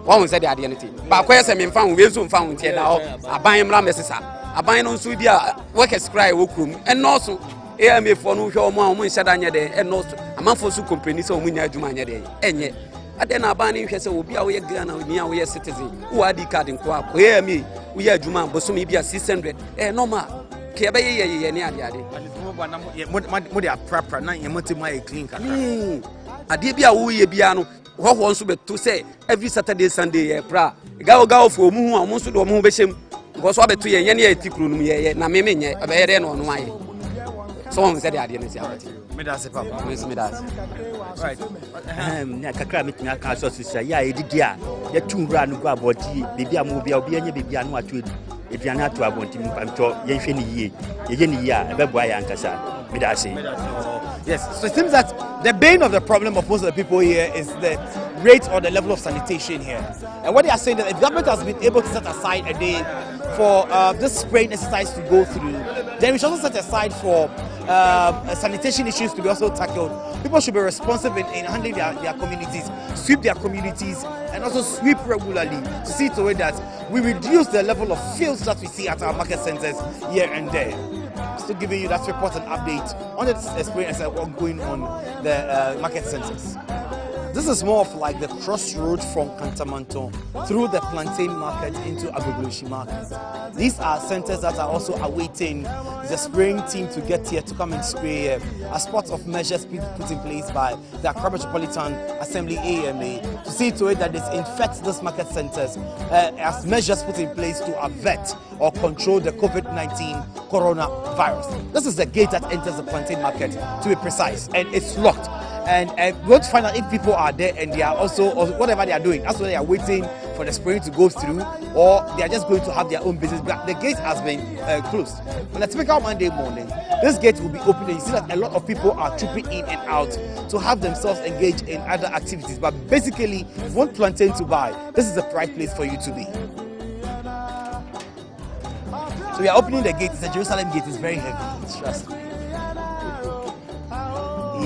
won say the ade na ti ba koye say me mfa wo wezu mfa wo tie na aban mra mesesa aban no nso bi a workers cry wo krom eno so AMA for no show more said anya de and no amanfo so company so munya adwuma anya de enye ade na aba na hwese obi a wo ye Ghana ni a wo ye citizen wo adi card nko a AMA wo ye adwuma bosomi bia 600 normal ke be ye ne ade mo de aprapra na ye motima e clean kaka ade bia wo ye bia no ho nso beto say every Saturday Sunday ye pra gawo fo mu hu a mo nso do mo hu be hyem because what beto ye ne ye tikuru num ye na me menye be ye de no no aye so on said the idea is about me that's it papa me that's right na kakra me tumi aka so sisa ya edidi a ya tunwura no go aboti bebi amu bia obi anya bebi anu ato eduane ato abonti mpamto ye hwe ni yie ye ni yie a ebeboa ya nkasa me that's it. Yes, so it seems that the bane of the problem of most of the people here is the rate or the level of sanitation here. And what they are saying that if the government has been able to set aside a day for this spraying exercise to go through, then we should also set aside for sanitation issues to be also tackled. People should be responsive in handling their communities, sweep their communities, and also sweep regularly to see to it that we reduce the level of filth that we see at our market centers here and there. Still giving you that report and update on the experience and what's going on the market centers. This is more of like the crossroad from Kantamanton through the plantain market into Agogloshi market. These are centers that are also awaiting the spraying team to get here to come and spray as part of measures put in place by the Accra Metropolitan Assembly AMA to see to it that it infects these market centers as measures put in place to avert or control the COVID-19 coronavirus. This is the gate that enters the plantain market, to be precise, and it's locked. And we want to find out if people are there and they are also, or whatever they are doing, that's why they are waiting for the spraying to go through, or they are just going to have their own business. But the gate has been closed. On a typical Monday morning, this gate will be open, and you see that a lot of people are trooping in and out to have themselves engaged in other activities. But basically, if you want plantain to buy, this is the right place for you to be. So we are opening the gate. The Jerusalem gate is very heavy, trust me.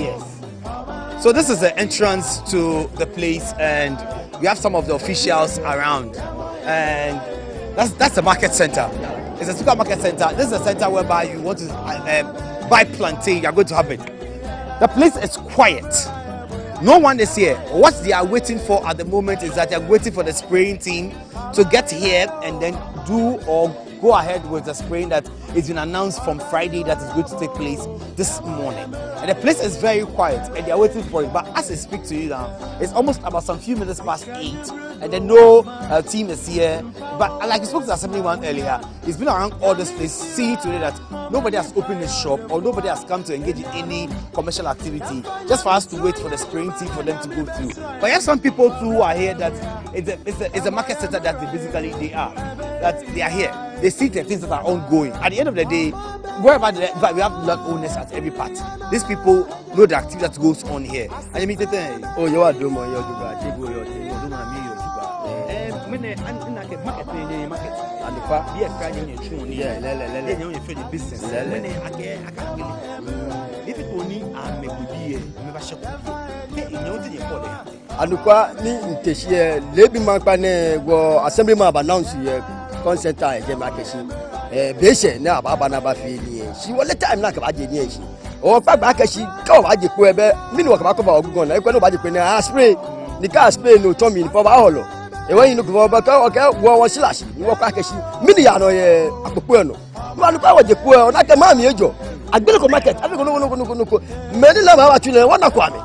Yes. So this is the entrance to the place, and we have some of the officials around, and that's the market center. It's a supermarket center. This is a center whereby you want to buy plantain, you are going to have it. The place is quiet. No one is here. What they are waiting for at the moment is that they are waiting for the spraying team to get here and then do or go ahead with the spraying that is been announced from Friday that is going to take place this morning. And the place is very quiet and they are waiting for it. But as I speak to you now, it's almost about some few minutes past 8 and then no team is here. But like we spoke to the assemblyman earlier, he's been around all this place, seeing today that nobody has opened a shop or nobody has come to engage in any commercial activity, just for us to wait for the spraying team for them to go through. But you have some people too who are here that it's a market center that they are here. They see the things that are ongoing. At the end of the day, wherever we have lot owners at every part. These people know the activity that goes on here. And you meet it. Oh, you are doing my yoga. Anukwa ni nteshie lebi makpa ne go assembly man announce ye concert a je makeshi beshe na aba na ba fi ni shi wole time na ka ba je ni shi o pa gba keshi ka ba je ko ebe mini wo ka ba ko ba ogugun na e ko no ba je pe na spray ni ka spray no to mi ni for ba holo e wen you no go ba ka o ke wo won silashi ni wo ka keshi mini ya no ye apopo eno ma nu pa wo je ko na ke ma mi ejo agbele ko market agbele ko no meni la ba wa tune won na kwa mi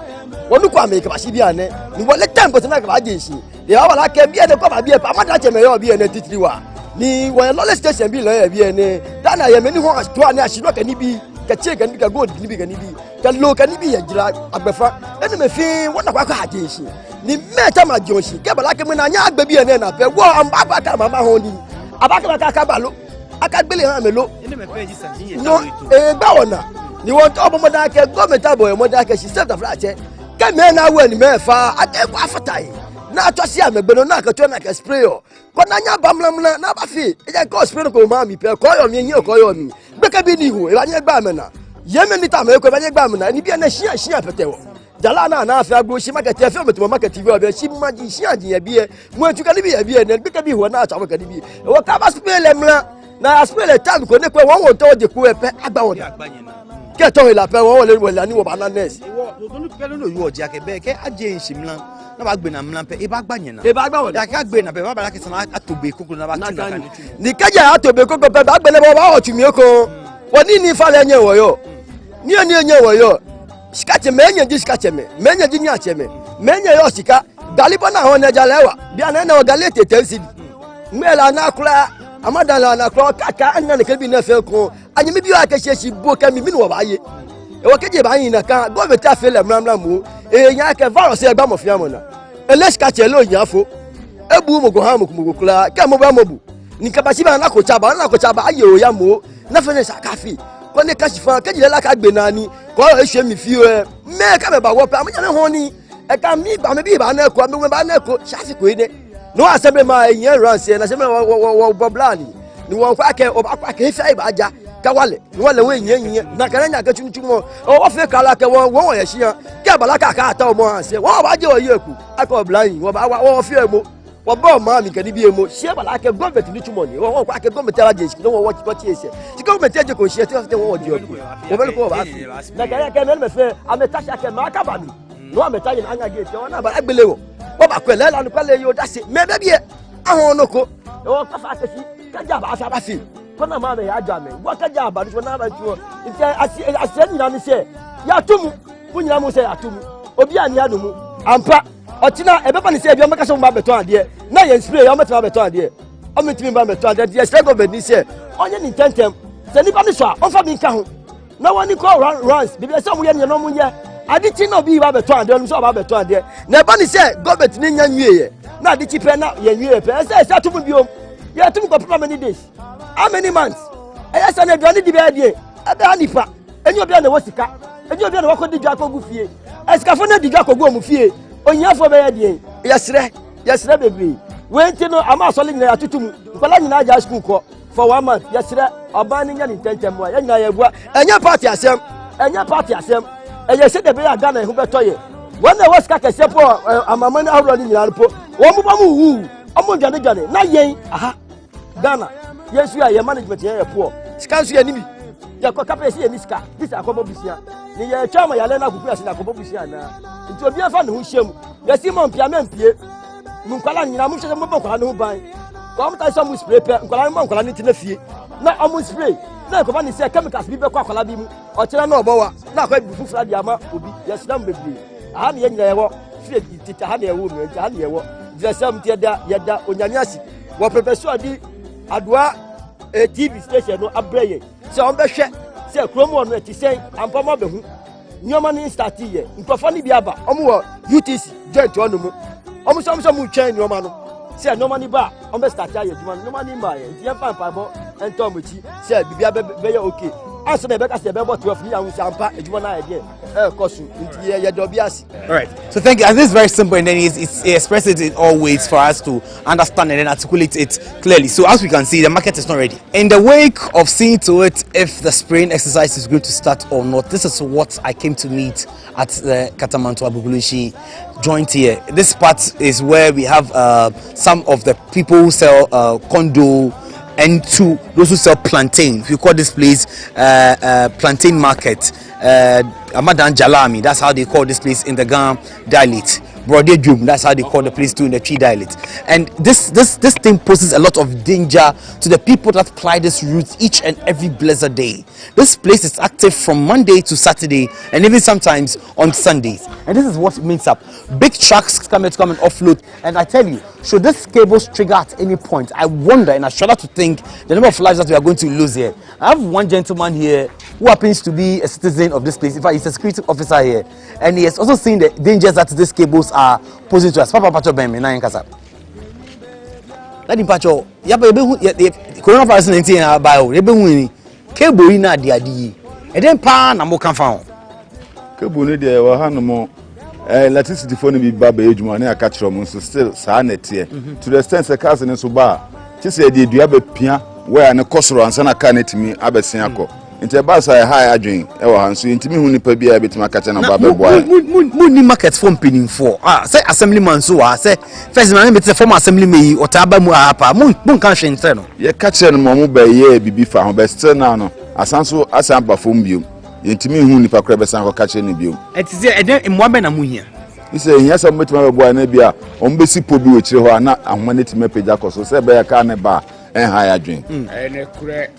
wonu kwa me ka shi bia ne ni wole time ko na ka ba je shi e wa la ke bia ne ko ba bia pa ma da che me yo bia ne titiriwa ni wo lo station bi lo ya bia ne da na ye me ni ho to ani ashi no ka ni bi ka che ka ni ka gold ni bi ka ni bi ka lo ka ni bi ya jira agbefa ene me fi wona kwa ka je shi ni me ta ma jo shi ke ba la ke me na nya agbe bia ne na pe wo amba ba ka ma ho ni abaka ka ba lo aka gbele han me lo ene me pe ji sanji ye no e gba ona ni won to bo mo da ke go me ta bo mo da ke shi set of right ke me na we ni me fa ade kwa fatai na to si amegbeno na ka to na ka spray o ko na nya bamlamla na ba fi e ja ko spray ko ma mi pe ko yo mi yin ko yo mi be ka bi ni hu e ba nye gba me na ye me ni ta me ko e ba nye gba me na ni bi na shia pete wo jala na afi agbo shi market e fi o meto market vi o be shi ma ji shia ji ye bi e mo etu ka ni bi ye bi e ne be ka bi hu na acha ka ni bi e wo ka ba spray le mla na spray le tag ko ne ko won to je ko e pe agba won ke to la pe won le ni wo ba na nurse wo no pelo no yo oja ke be ke aje nshimlan na ba gbe na mlan pe e ba gba yen na e ba gba won ya ka gbe na pe ba la ke sana atobe koko na ba tu na kan ni keja atobe koko pe ba gbe le ba o tumi oko woni ni fa le yen wo yo ni oni yen wo yo sikache menye ji sikache menye ji ni ache menye yo sika dalibo na won eja lewa bia na o gale tete si mela na kula amadala na kula kaka anya ne kebi na fe ko anyi mi bi wa ke shesi bo ka mi no ba ye e wo keje ba yin na kan go beta fe le mramra mu e nya ke virus e gba mo fiam na ele sikache lo nya fo ebu mo go ha mo kula ke mo ba mo bu ni ka ba si ba na ko chaba aye o ya mo na fe ne sakafi ko ne kashi fa keje la ka gbe na ni ko e se mi fi me ka be ba wo pe amanya ne ho ni e ka mi ba me bi ba na ko me ba na ko shafi ko ide no asebe ma yen ranse na asebe wo boblani ni won kwa ke o ba kwa ke fi ba ja ka wale ni wale we yen na ka nya ka chunchu mo o fe kala ke won ye shian ke bala ka ata o mo anse won ba je o ye ku aka blani wo ba wo fi emo wo ba ma mi ke ni bi emo she bala ke government ni chumo ni won kwa ke government ara je no wo ko ti ese ti government je ko she ti wo je o wo be ko ba na ka ke me fe ameta sha ke ma ka ba mi no ameta yin anya ge ti won na ba agbele wo ba ko le la nu pele yo dase me be bie ahon noko e wo kafa akesi kaja ba afa ba fi ko na ma me ya aja me wo kaja ba du na ba tu nti ase nyina ni se ya tumu bu nyina mu se ya tumu obi ani anu mu ampa otina e be ba ni se bi o meka so ba beton ade na ye spray o meta beton ade o metimi ba beton ade ye spray go be ni se onye ni tentem se ni ba ni so a o fa bi nka ho na woni ko runs bi be se mu ye ni no mu ye adichi na obi ba beto ade so ba beto ade na ba ni se government ni nya nwie na adichi pe na ye nwie pe se atum biom ye atum ko how many days how many months e se na aduane di be ade e be anipa enyi obi na wosika enyi obi na wakodi dwa ko gu fie esikafo na di dwa ko gu mu fie onyafo be ade yesre bebre wenti no ama so le nyina atutum nkwala nyina aja school ko for 1 month yesre oba ni nya ni tentem wa ye nyina ye bua enya party asem eye se de be ya Ghana hu beto ye wona was ka kese po amama na awro ni nyina po wo mo ba mu hu o mo dwane na yen aha Ghana yesu ya ye management ye po sika so ye ni bi ya ko kapesi ye ni sika this akobo bisia ni ye chama ya le na kuku asi na akobo bisia na nti obi afa ne hu hyem yesi mo mpia mempie mu nkwala nyina mu hye mo bokwa ne hu ban ko mo ta so mu spray pe nkwala ni tina fie na o mu spray na ko ba ni se chemicals bi be kwa akwala bi mu o kira na obowa na akwa bi fufura di ama obi yesram bebre aha ne nyina yewo fie tita ha ne yewo mi nti ha ne yewo jesam ti yeda onyanyasi wo professor di Adoa TV station no abreye se on be hwe se kromo no ti sen ampama be hu nyoma ni start ye nkofo ni bi aba omo wo UTC joint ono mu omo so mu twen nyoma no se nyoma ni ba on be start ye djuma nyoma ni ma ye ti ye fa pa bo ento mo chi se bibia be ye okay aso be ka se be bo 12 ni awun sampa djuma na ye de kosu nti ye do biasi. All right, so thank you. And this is very simple, and then it expresses it in all ways for us to understand and then articulate it clearly. So as we can see, the market is not ready. In the wake of seeing to it if the spraying exercise is going to start or not, this is what I came to meet at the Katamanto Abubulushi joint here. This part is where we have some of the people who sell condo, and to those who sell plantain. We call this place plantain market. Amadan Jalami, that's how they call this place in the Gam dialect. Brode Jum, that's how they call the place too in the Tree dialect. And this thing poses a lot of danger to the people that ply this route each and every blessed day. This place is active from Monday to Saturday and even sometimes on Sundays. And this is what it means up. Big trucks come and offload. And I tell you, should this cables trigger at any point, I wonder and I shudder to think the number of lives that we are going to lose here. I have one gentleman here who happens to be a citizen of this place. In fact, he's a security officer here, and he has also seen the dangers that these cables are posing to us. Papa Pacho Bemi, na yankasa. That Pacho, coronavirus 19 bio. Yebe cable ina adi. And then pa na mo kan fa. Cable ni de wa ha no mo electricity phone bi ba ba ejuma na aka kire mo so still sa net here. To the extent say cars ni so ba. Ti say de dua ba pia where na kosoro ansa na car netimi abesin akọ. Inte ba sa high adwen e wo han so intimi hu nipa bia betima ka na ba beboa mu ni market for pinning for say assemblyman so say first man be former assemblyman o ta ba mu apa mun kan hwe ntre no ye ka kire no mo ba ye bibi fa ho be still now no asanso asan ba fom biom yentimi hu nipa kra besan ko kache ne bio etize eden mmoabe na muhia ise ehia sam betima be boa na bia on besi po bi wechire ho ana ahoma ne time pagya koso se be ya ka ne ba ha ya dwen ene kure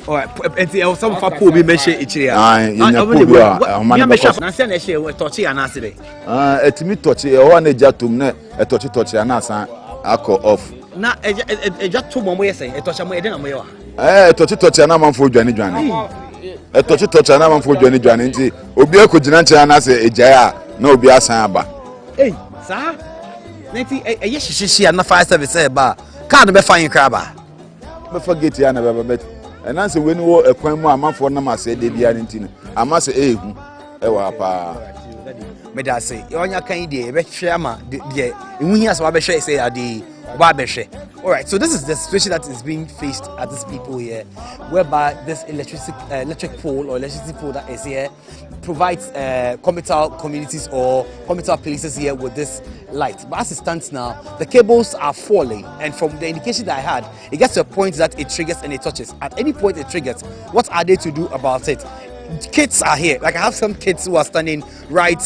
enti e some fa po bi menhye echire ah yenya po bi ahoma ne koso na se na ehye tochi ana ase de etimi tochi e ho na jatum na tochi ana asan akọ off na eja to mo yesen etochi mo eden na mo ye wa tochi ana manfo dwane tochi ana manfo dwane nti obi akogina nche ana se ejai a na obi asan aba sa nti eye hyehyehye na fire service ba card be fine kraba be forget ya na be bet enanse weni wo ekwan mu amanfo na ma se de bia nti ama se ehu wa pa me da say onya kan de be hwe ama de ehu hia so ba be hwe say ade ba be hwe. All right, so this is the situation that is being faced at these people here, whereby this electric pole or electricity pole that is here provides commuter communities or commuter places here with this light. But as it stands now, the cables are falling, and from the indication that I had, it gets to a point that it triggers and it touches. At any point it triggers, what are they to do about it? Kids are here. Like I have some kids who are standing right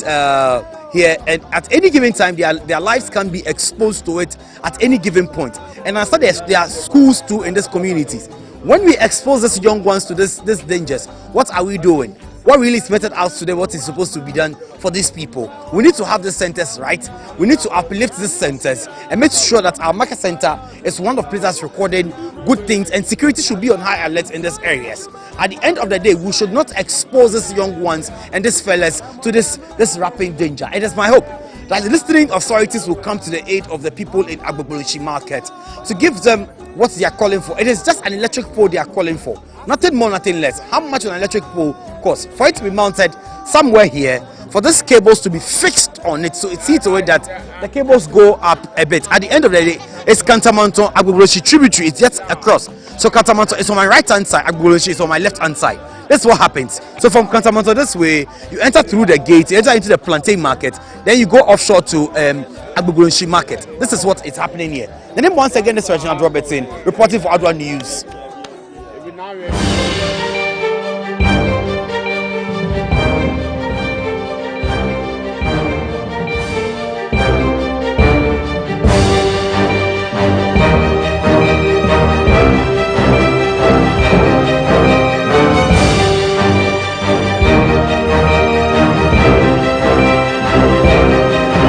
here, and at any given time their lives can be exposed to it at any given point. And I said there are schools too in these communities. When we expose these young ones to these dangers, what are we doing? What really is meted out today? What is supposed to be done for these people? We need to have these centers right. We need to uplift these centers and make sure that our market center is one of places that's recording good things, and security should be on high alert in these areas. At the end of the day, we should not expose these young ones and these fellas to this rapid danger. It is my hope that the listening authorities will come to the aid of the people in Agbogboloshi market to give them what they are calling for. It is just an electric pole they are calling for. Nothing more, nothing less. How much an electric pole costs? For it to be mounted somewhere here, for these cables to be fixed on it, so it's see to it that the cables go up a bit. At the end of the day, it's Kantamanto Agbogboloshi tributary. It's just across. So Kantamanto is on my right hand side, Agbogboloshi is on my left hand side. That's what happens. So from Kantamanto this way, you enter through the gate, you enter into the plantain market, then you go offshore to Agbogboloshi market. This is what is happening here. And then once again, this is Reginald Robertson reporting for Adoatv News.